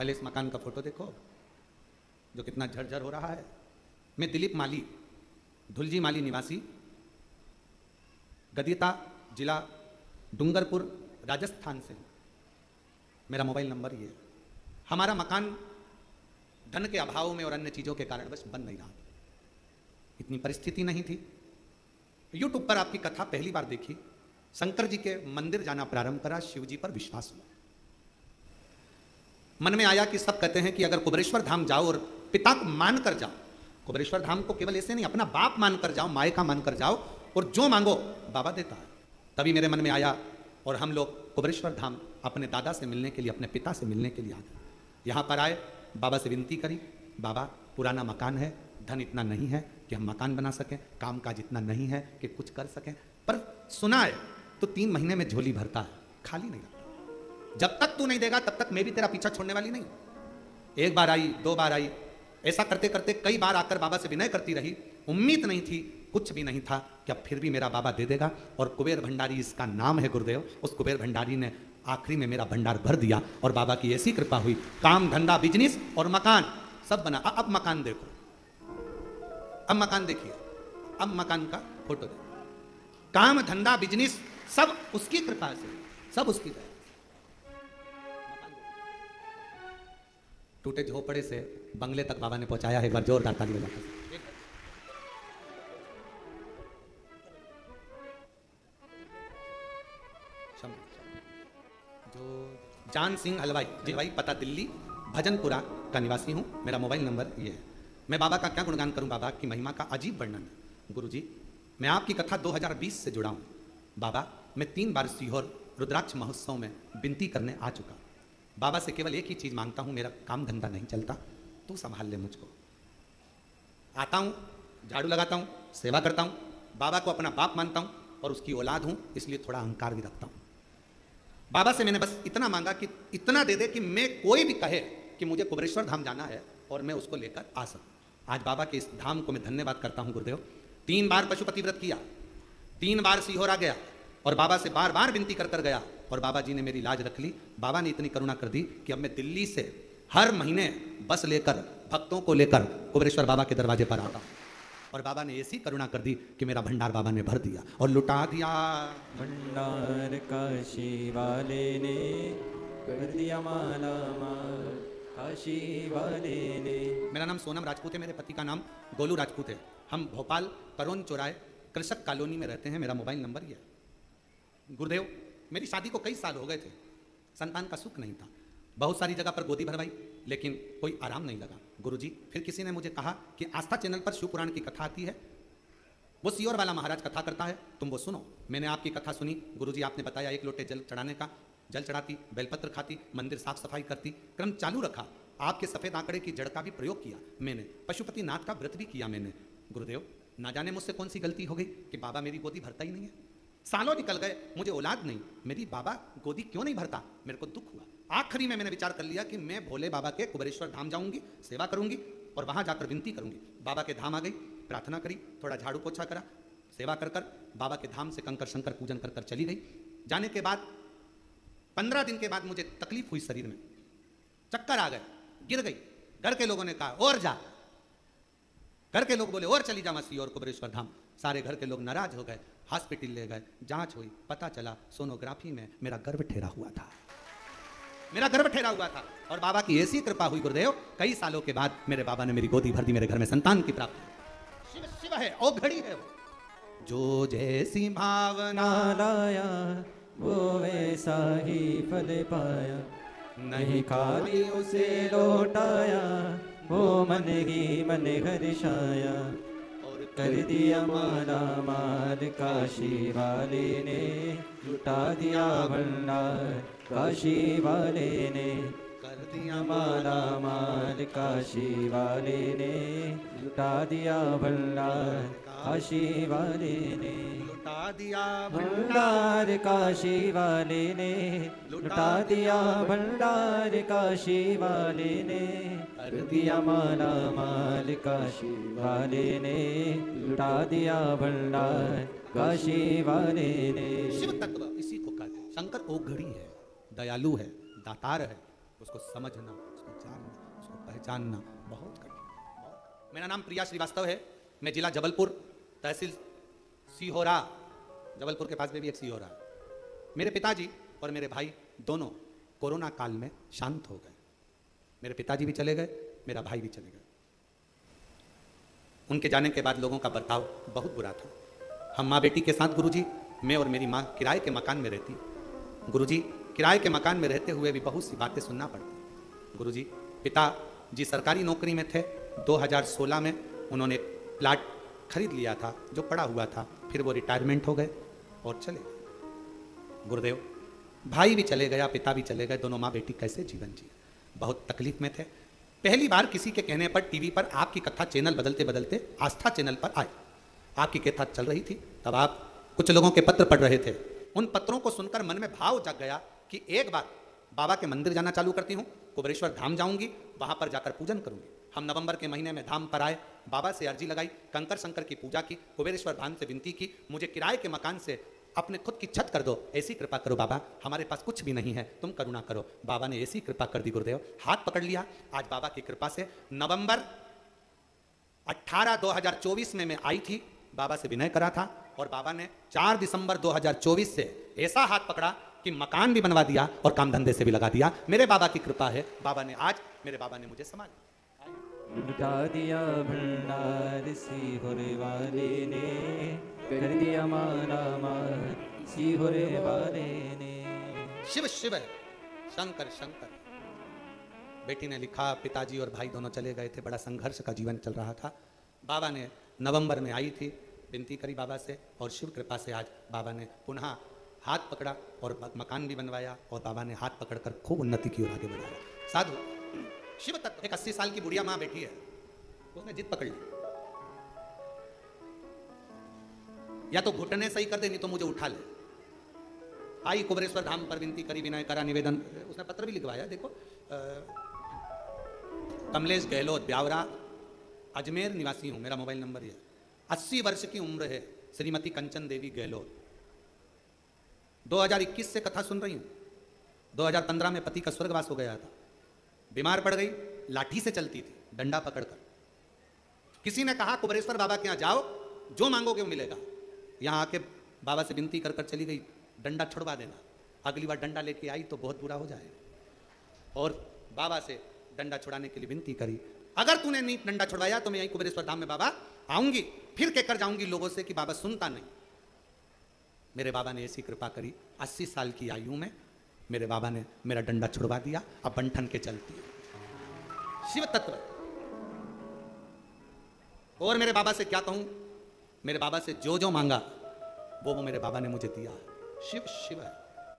पहले इस मकान का फोटो देखो जो कितना झरझर हो रहा है। मैं दिलीप माली, धुलजी माली निवासी, गदिता जिला डूंगरपुर राजस्थान से। मेरा मोबाइल नंबर ये है। हमारा मकान धन के अभाव में और अन्य चीज़ों के कारणवश बन नहीं रहा था, इतनी परिस्थिति नहीं थी। यूट्यूब पर आपकी कथा पहली बार देखी, शंकर जी के मंदिर जाना प्रारंभ करा, शिव जी पर विश्वास हुआ। मन में आया कि सब कहते हैं कि अगर कुबेरेश्वर धाम जाओ और पिता को मान कर जाओ, कुबेरेश्वर धाम को केवल ऐसे नहीं, अपना बाप मान कर जाओ, माए का मान कर जाओ, और जो मांगो बाबा देता है। तभी मेरे मन में आया और हम लोग कुबेरेश्वर धाम अपने दादा से मिलने के लिए, अपने पिता से मिलने के लिए आ गए। यहाँ पर आए, बाबा से विनती करी, बाबा पुराना मकान है, धन इतना नहीं है कि हम मकान बना सकें, काम काज इतना नहीं है कि कुछ कर सकें, पर सुना है तो 3 महीने में झोली भरता है, खाली नहीं रहता। जब तक तू नहीं देगा तब तक मैं भी तेरा पीछा छोड़ने वाली नहीं। एक बार आई, 2 बार आई, ऐसा करते करते कई बार आकर बाबा से विनय करती रही। उम्मीद नहीं थी, कुछ भी नहीं था कि अब फिर भी मेरा बाबा दे देगा। और कुबेर भंडारी इसका नाम है गुरुदेव। उस कुबेर भंडारी ने आखिरी में मेरा भंडार भर दिया और बाबा की ऐसी कृपा हुई, काम धंधा बिजनेस और मकान सब बना। अब मकान देखो, अब मकान देखिए, अब मकान का फोटो देखो। काम धंधा बिजनेस सब उसकी कृपा से, सब उसकी दया। टूटे झोपड़े से बंगले तक बाबा ने पहुंचाया है। एक बार जोरदार ताली बजाकर। जो जान सिंह हलवाई, हलवाई पता दिल्ली भजनपुरा का निवासी हूँ। मेरा मोबाइल नंबर ये है। मैं बाबा का क्या गुणगान करूँ, बाबा की महिमा का अजीब वर्णन है। गुरु जी, मैं आपकी कथा 2020 से जुड़ा हूँ। बाबा, मैं 3 बार सीहोर रुद्राक्ष महोत्सव में विनती करने आ चुका। बाबा से केवल एक ही चीज़ मांगता हूँ, मेरा काम धंधा नहीं चलता, तू संभाल ले मुझको। आता हूँ, झाड़ू लगाता हूँ, सेवा करता हूँ, बाबा को अपना बाप मानता हूँ और उसकी औलाद हूँ, इसलिए थोड़ा अहंकार भी रखता हूँ। बाबा से मैंने बस इतना मांगा कि इतना दे दे कि मैं कोई भी कहे कि मुझे कुबेरेश्वर धाम जाना है और मैं उसको लेकर आ सकूँ। आज बाबा के इस धाम को मैं धन्यवाद करता हूँ गुरुदेव। 3 बार पशुपति व्रत किया, 3 बार सीहोर आ गया और बाबा से बार बार विनती कर गया और बाबा जी ने मेरी लाज रख ली। बाबा ने इतनी करुणा कर दी कि अब मैं दिल्ली से हर महीने बस लेकर, भक्तों को लेकर कुबेरेश्वर बाबा के दरवाजे पर आता हूँ। और बाबा ने ऐसी करुणा कर दी कि मेरा भंडार बाबा ने भर दिया और लुटा दिया। भंडार काशी वाले ने कर दिया माला माल, काशी वाले ने। मेरा नाम सोनम राजपूत है, मेरे पति का नाम गोलू राजपूत है। हम भोपाल करोन चौराहे कृषक कॉलोनी में रहते हैं। मेरा मोबाइल नंबर ये है। गुरुदेव, मेरी शादी को कई साल हो गए थे, संतान का सुख नहीं था। बहुत सारी जगह पर गोदी भरवाई लेकिन कोई आराम नहीं लगा। गुरुजी, फिर किसी ने मुझे कहा कि आस्था चैनल पर शिव पुराण की कथा आती है, वो सीहोर वाला महाराज कथा करता है, तुम वो सुनो। मैंने आपकी कथा सुनी। गुरुजी, आपने बताया 1 लोटे जल चढ़ाने का, जल चढ़ाती, बेलपत्र खाती, मंदिर साफ सफाई करती, क्रम चालू रखा। आपके सफ़ेद आंकड़े की जड़ का भी प्रयोग किया मैंने, पशुपति नाथ का व्रत भी किया मैंने। गुरुदेव, ना जाने मुझसे कौन सी गलती हो गई कि बाबा मेरी गोदी भरता ही नहीं है। सालों निकल गए, मुझे औलाद नहीं, मेरी बाबा गोदी क्यों नहीं भरता। मेरे को दुख हुआ। आखिरी में मैंने विचार कर लिया कि मैं भोले बाबा के कुबेरेश्वर धाम जाऊंगी, सेवा करूंगी और वहां जाकर विनती करूंगी। बाबा के धाम आ गई, प्रार्थना करी, थोड़ा झाड़ू पोछा करा, सेवा कर कर बाबा के धाम से कंकर शंकर पूजन कर कर चली गई। जाने के बाद 15 दिन के बाद मुझे तकलीफ हुई, शरीर में चक्कर आ गए, गिर गई। घर के लोगों ने कहा और जा, घर के लोग बोले और चली जा मसी और कुबेरेश्वर धाम। सारे घर के लोग नाराज हो गए, हॉस्पिटल ले गए, जांच हुई, पता चला सोनोग्राफी में मेरा गर्भ ठहरा हुआ था, मेरा गर्भ ठहरा हुआ था। और बाबा की ऐसी कृपा हुई गुरुदेव, कई सालों के बाद मेरे बाबा ने मेरी गोदी भर दी, मेरे घर में संतान की प्राप्ति। शिव शिव है, ओ घड़ी है वो, जो जैसी भावना लाया वो वैसा ही फल पाया, नहीं खाली उसे लौटाया, वो मन ही मन हर्षाया। कर दिया माला माल काशी वाले ने, लुटा दिया भंडार काशी वाले ने। कर दिया माला माल काशी वाले ने, लुटा दिया भंडार काशी वाले ने। लुटा दिया भंडार काशी वाले ने, लुटा दिया भंडार काशी वाले ने। कर दिया माला माल काशी वाले ने, लुटा दिया भंडार काशी वाले ने। शिव तत्व इसी को कहते हैं। शंकर ओघड़ी है, दयालु है, दातार है, उसको समझना, उसको जानना, उसको पहचानना बहुत कठिन है। मेरा नाम प्रिया श्रीवास्तव है, मैं जिला जबलपुर, तहसील सीहोरा, जबलपुर के पास में भी एक सीहोरा है। मेरे पिताजी और मेरे भाई दोनों कोरोना काल में शांत हो गए। मेरे पिताजी भी चले गए, मेरा भाई भी चले गए। उनके जाने के बाद लोगों का बर्ताव बहुत बुरा था। हम माँ बेटी के साथ गुरुजी, मैं और मेरी माँ किराए के मकान में रहती। गुरुजी किराए के मकान में रहते हुए भी बहुत सी बातें सुनना पड़ती। गुरुजी पिताजी सरकारी नौकरी में थे। 2016 में उन्होंने प्लाट खरीद लिया था जो पड़ा हुआ था, फिर वो रिटायरमेंट हो गए और चले गए। गुरुदेव भाई भी चले गया, पिता भी चले गए, दोनों माँ बेटी कैसे जीवन जिए, बहुत तकलीफ में थे। पहली बार किसी के कहने पर टीवी पर आपकी कथा चैनल बदलते बदलते आस्था चैनल पर आए। आपकी कथा चल रही थी, तब आप कुछ लोगों के पत्र पढ़ रहे थे। उन पत्रों को सुनकर मन में भाव जग गया कि एक बार बाबा के मंदिर जाना चालू करती हूँ, कुबेरेश्वर धाम जाऊंगी, वहां पर जाकर पूजन करूंगी। हम नवंबर के महीने में धाम पर आए, बाबा से अर्जी लगाई, कंकर शंकर की पूजा की, कुबेरेश्वर धाम से विनती की, मुझे किराए के मकान से अपने खुद की छत कर दो, ऐसी कृपा करो बाबा, हमारे पास कुछ भी नहीं है, तुम करुणा करो। बाबा ने ऐसी कृपा कर दी गुरुदेव, हाथ पकड़ लिया। आज बाबा की कृपा से नवंबर 18 2024 में मैं आई थी, बाबा से विनय करा था और बाबा ने 4 दिसंबर 2024 से ऐसा हाथ पकड़ा कि मकान भी बनवा दिया और काम धंधे से भी लगा दिया। मेरे बाबा की कृपा है। बाबा ने आज मेरे बाबा ने मुझे संभाला। लुटा दिया भंडार सीहोरे वाले ने, कर दिया माला माल सीहोरे वाले ने। शिव शिव शंकर शंकर। बेटी ने लिखा, पिताजी और भाई दोनों चले गए थे, बड़ा संघर्ष का जीवन चल रहा था। बाबा ने नवंबर में आई थी, विनती करी बाबा से और शिव कृपा से आज बाबा ने पुनः हाथ पकड़ा और मकान भी बनवाया और बाबा ने हाथ पकड़कर खूब उन्नति की ओर आगे बढ़ाया। साधु शिव तत्व। एक 80 साल की बुढ़िया माँ बैठी है, उसने जिद पकड़ ली, या तो घुटने सही कर दे, नहीं तो मुझे उठा ले। आई कुबेरेश्वर धाम पर, विनती करी, विनय करा, निवेदन, उसने पत्र भी लिखवाया। देखो कमलेश गहलोत ब्यावरा, अजमेर निवासी हूं, मेरा मोबाइल नंबर है। 80 वर्ष की उम्र है, श्रीमती कंचन देवी गहलोत। 2021 से कथा सुन रही हूं। 2015 में पति का स्वर्गवास हो गया था, बीमार पड़ गई, लाठी से चलती थी, डंडा पकड़कर। किसी ने कहा कुबेरेश्वर बाबा के यहाँ जाओ, जो मांगोगे वो मिलेगा। यहाँ आके बाबा से विनती कर कर चली गई, डंडा छुड़वा देना। अगली बार डंडा लेके आई तो बहुत बुरा हो जाएगा। और बाबा से डंडा छुड़ाने के लिए विनती करी, अगर तूने नहीं डंडा छुड़वाया तो मैं यहीं कुबेरेश्वर धाम में बाबा आऊंगी, फिर कहकर जाऊंगी लोगों से कि बाबा सुनता नहीं। मेरे बाबा ने ऐसी कृपा करी, 80 साल की आयु में मेरे बाबा ने मेरा डंडा छुड़वा दिया, अब बंठन के चलती है। शिव तत्व। और मेरे बाबा से क्या कहूं, मेरे बाबा से जो जो मांगा वो मेरे बाबा ने मुझे दिया। शिव शिव है।